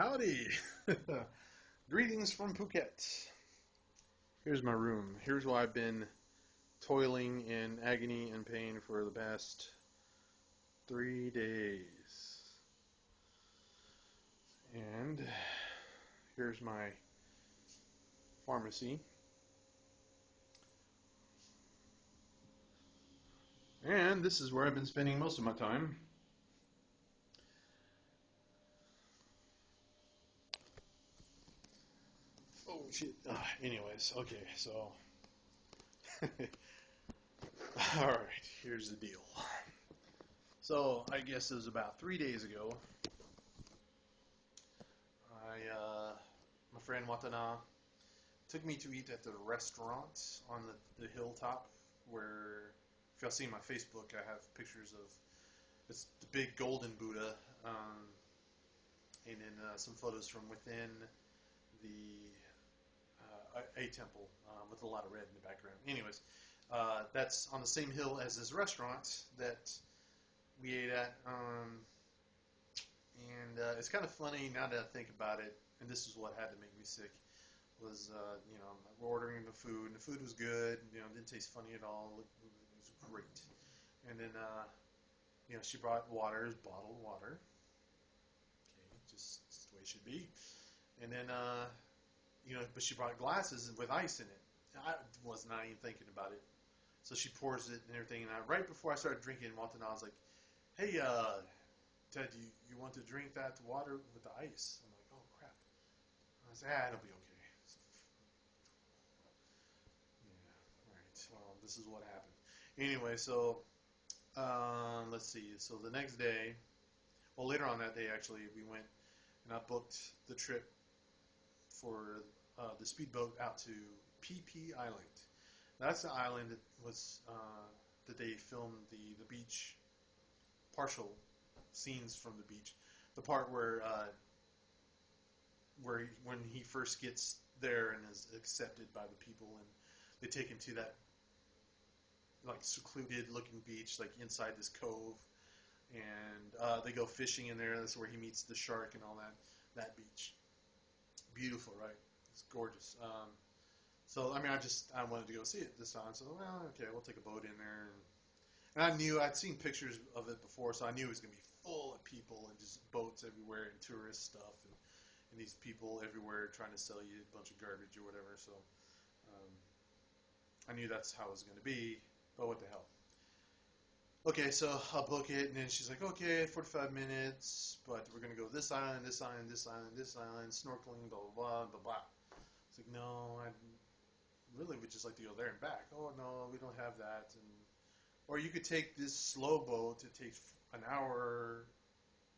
Howdy! Greetings from Phuket. Here's my room. Here's why I've been toiling in agony and pain for the past 3 days. And here's my pharmacy. And this is where I've been spending most of my time. Oh shit. Anyways, okay, so alright, here's the deal. So I guess it was about 3 days ago. My friend Watana took me to eat at the restaurant on the hilltop where, if y'all see my Facebook, I have pictures of it's the big golden Buddha, and then some photos from within the a temple with a lot of red in the background. Anyways, that's on the same hill as this restaurant that we ate at, and it's kind of funny now that I think about it. And this is what had to make me sick. Was we're ordering the food, and the food was good. Didn't taste funny at all. It was great. And then she brought water, bottled water. Okay, just the way it should be. And then but she brought glasses with ice in it. I was not even thinking about it. So she pours it and everything. And right before I started drinking, Walton, I was like, "Hey, Ted, you want to drink that water with the ice?" I'm like, "Oh crap." I said, "It'll be okay." Yeah, right. Well, this is what happened. Anyway, so let's see. So the next day, well, later on that day, actually, we went and I booked the trip for the speedboat out to PP Island. That's the island that was that they filmed the beach partial scenes from the beach. The part where when he first gets there and is accepted by the people, and they take him to that like secluded looking beach, like inside this cove, and they go fishing in there. That's where he meets the shark and all that. That beach, beautiful, right? It's gorgeous. So I mean, I wanted to go see it this time. So well, okay, we'll take a boat in there, and I knew I'd seen pictures of it before, so I knew it was gonna be full of people and just boats everywhere and tourist stuff and these people everywhere trying to sell you a bunch of garbage or whatever. So um, I knew that's how it was gonna be. But what the hell? Okay, so I'll book it, and then she's like, okay, 45 minutes, but we're gonna go this island, this island, this island, this island, snorkeling, blah blah blah blah blah. It's like, no, I really would just like to go there and back. Oh no, we don't have that, and or you could take this slow boat. It takes an hour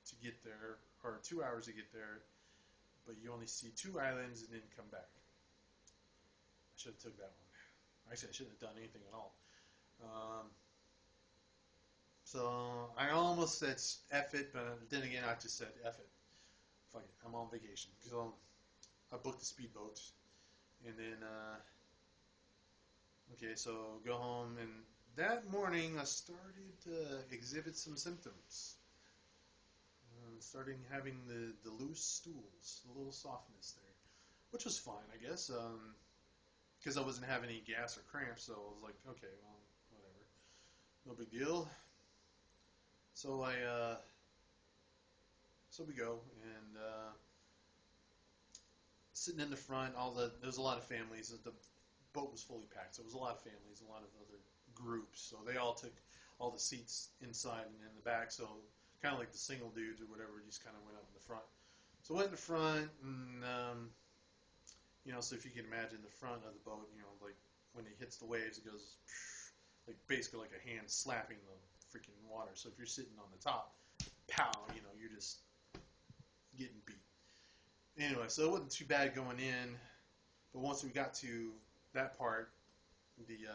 to get there, or 2 hours to get there, but you only see two islands and then come back. I should have took that one. Actually, I shouldn't have done anything at all. Um, so I almost said F it, but then again, I just said F it. Fuck it, I'm on vacation. So I booked the speedboat, and then okay, so go home, and that morning I started to exhibit some symptoms. Starting having the loose stools, the little softness there, which was fine, I guess, because I wasn't having any gas or cramps, so I was like, okay, well, whatever, no big deal. So so we go, and sitting in the front, there was a lot of families. The boat was fully packed, so it was a lot of families, a lot of other groups. So they all took all the seats inside and in the back. So kind of like the single dudes or whatever, just kind of went up in the front. So I went in the front, and so if you can imagine the front of the boat, like when it hits the waves, it goes like basically like a hand slapping the freaking water. So if you're sitting on the top, pow, you're just getting beat. Anyway, so it wasn't too bad going in, but once we got to that part, the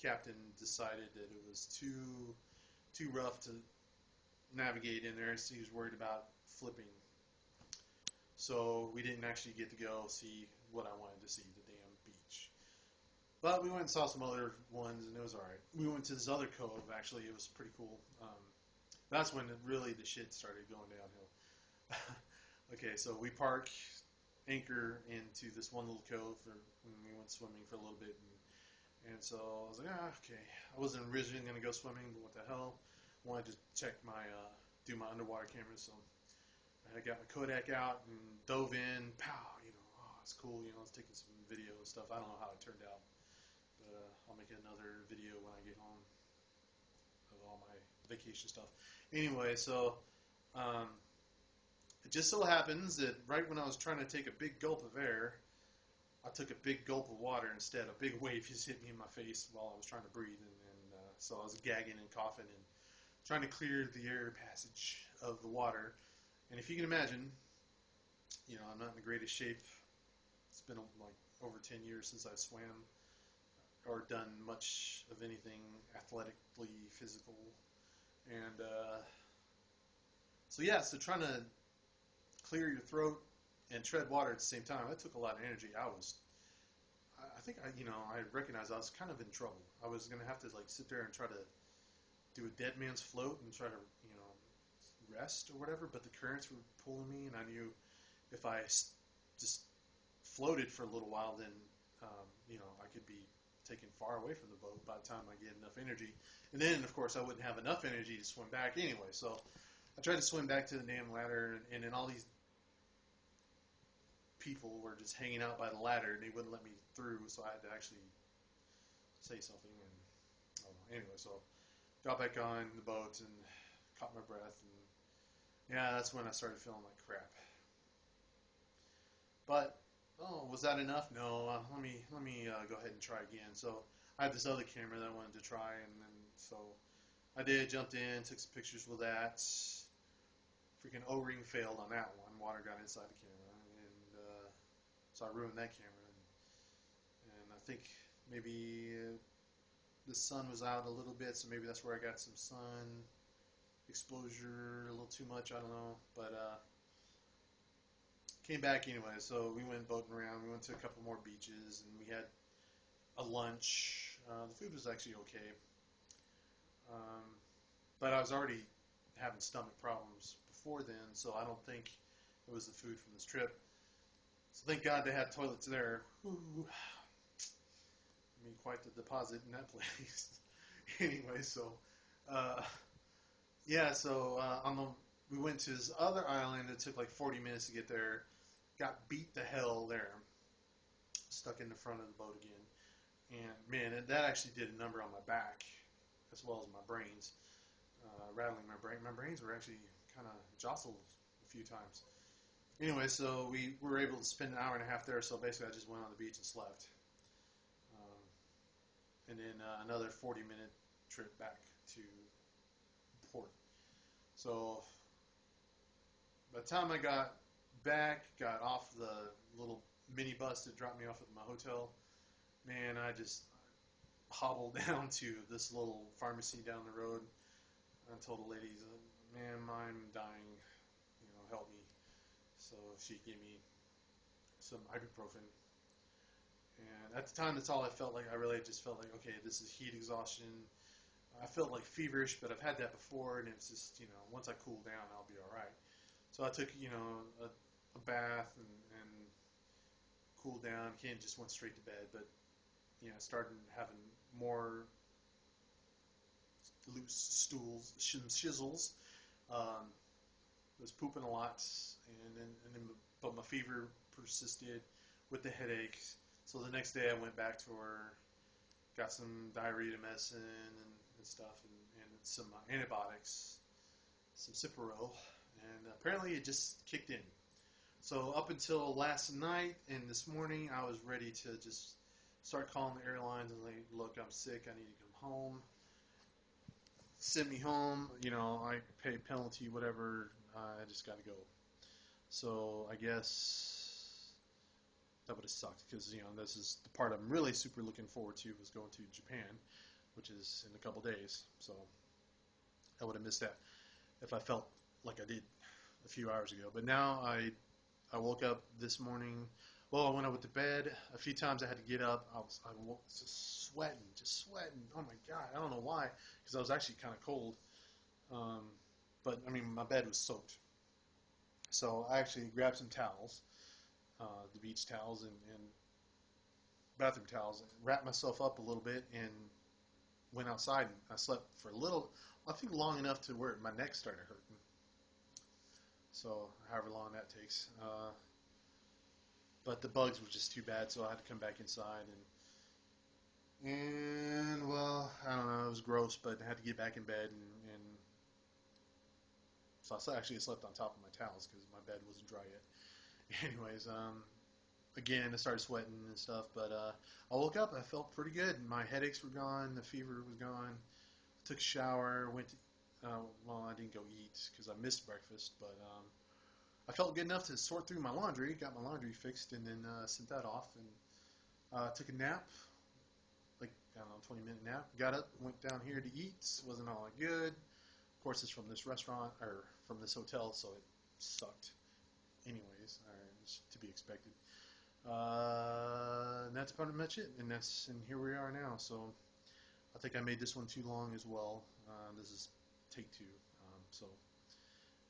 captain decided that it was too rough to navigate in there, so he was worried about flipping. So we didn't actually get to go see what I wanted to see, the damn beach. But we went and saw some other ones, and it was all right. We went to this other cove. Actually, it was pretty cool. That's when really the shit started going downhill. Okay, so we park anchor into this one little cove for when we went swimming for a little bit, and so I was like, okay. I wasn't originally gonna go swimming, but what the hell? Wanted to check my do my underwater camera, so I got my Kodak out and dove in. Pow, oh, it's cool. I was taking some video and stuff. I don't know how it turned out, but I'll make another video when I get home of all my vacation stuff. Anyway, so um, it just so happens that right when I was trying to take a big gulp of air, I took a big gulp of water instead. A big wave just hit me in my face while I was trying to breathe, and so I was gagging and coughing and trying to clear the air passage of the water. And if you can imagine, I'm not in the greatest shape. It's been like over 10 years since I swam or done much of anything athletically physical. And so, yeah, so trying to clear your throat and tread water at the same time, that took a lot of energy. I think I recognized I was kind of in trouble. I was going to have to like sit there and try to do a dead man's float and try to, rest or whatever, but the currents were pulling me, and I knew if I just floated for a little while, then I could be taken far away from the boat by the time I get enough energy. And then, of course, I wouldn't have enough energy to swim back anyway. So I tried to swim back to the damn ladder, and then all these people were just hanging out by the ladder, and they wouldn't let me through, so I had to actually say something. And I don't know. Anyway, so got back on the boat and caught my breath, and yeah, that's when I started feeling like crap. But was that enough? No. Let me go ahead and try again. So I had this other camera that I wanted to try, and then so I did. Jumped in, took some pictures with that. Freaking O-ring failed on that one. Water got inside the camera, and so I ruined that camera. And I think maybe the sun was out a little bit, so maybe that's where I got some sun exposure a little too much. I don't know, but came back anyway. So we went boating around. We went to a couple more beaches, and we had a lunch. The food was actually okay, um, but I was already having stomach problems before then, so I don't think it was the food from this trip. So thank God they had toilets there. Ooh, I mean, quite the deposit in that place. Anyway, so uh, yeah, so we went to this other island. It took like 40 minutes to get there. Got beat the hell there. Stuck in the front of the boat again. And man, that actually did a number on my back as well as my brains, rattling my brain. My brains were actually kind of jostled a few times. Anyway, so we were able to spend an hour and a half there. So basically, I just went on the beach and slept, and then another 40-minute trip back to port. So by the time I got back, got off the little mini bus that dropped me off at my hotel, man, I just hobbled down to this little pharmacy down the road. I told the ladies, "Man, I'm dying. Help me." So she gave me some ibuprofen, and at the time, that's all I felt like. I really just felt like, okay, this is heat exhaustion. I felt like feverish, but I've had that before, and it's just, once I cool down, I'll be all right. So I took, a bath and cooled down. Can't just went straight to bed, but started having more loose stools, shizzles. Um, was pooping a lot, and then but my fever persisted with the headaches. So the next day I went back to her, got some diarrhea medicine and stuff, and some antibiotics, some Cipro, and apparently it just kicked in. So up until last night and this morning, I was ready to just start calling the airlines and like, look, I'm sick, I need to come home. Send me home, I pay penalty, whatever. I just got to go. So I guess that would have sucked because this is the part I'm really super looking forward to was going to Japan, which is in a couple days. So I would have missed that if I felt like I did a few hours ago. But now I woke up this morning. Well, when I went to bed, a few times I had to get up. I woke just sweating. Oh my god, I don't know why, because I was actually kind of cold. Um, but I mean, my bed was soaked. So I actually grabbed some towels, the beach towels and bathroom towels, wrapped myself up a little bit, and went outside. And I slept for a little, I think long enough to where my neck started hurting. So however long that takes. But the bugs were just too bad, so I had to come back inside and well, I don't know, it was gross, but I had to get back in bed and so I actually slept on top of my towels because my bed wasn't dry yet. Anyways, again, I started sweating and stuff, but I woke up. I felt pretty good. My headaches were gone. The fever was gone. I took a shower. Went to, well, I didn't go eat because I missed breakfast, but I felt good enough to sort through my laundry. Got my laundry fixed, and then sent that off and took a nap, like I don't know, 20-minute nap. Got up, went down here to eat. Wasn't all that good. Of course, it's from this restaurant or from this hotel, so it sucked. Anyways, it's to be expected. And that's pretty much it. And here we are now. So I think I made this one too long as well. This is take two. So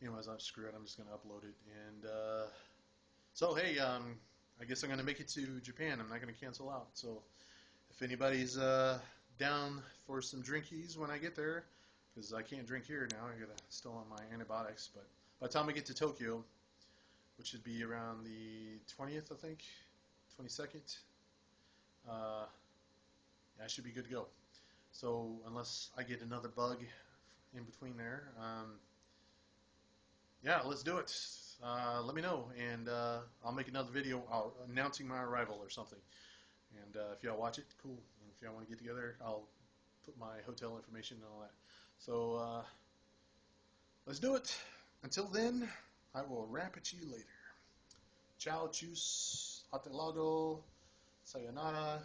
anyways, I'm screw it. I'm just gonna upload it. And so hey, I guess I'm gonna make it to Japan. I'm not gonna cancel out. So if anybody's down for some drinkies when I get there, because I can't drink here now. I gotta still on my antibiotics. But by the time I get to Tokyo, which should be around the 20th, I think, 22nd. Yeah, I should be good to go. So unless I get another bug in between there, yeah, let's do it. Let me know, and I'll make another video announcing my arrival or something. And if y'all watch it, cool. And if y'all want to get together, I'll put my hotel information and all that. So let's do it. Until then, I will rap at you later. Ciao, chus, hasta luego, sayonara.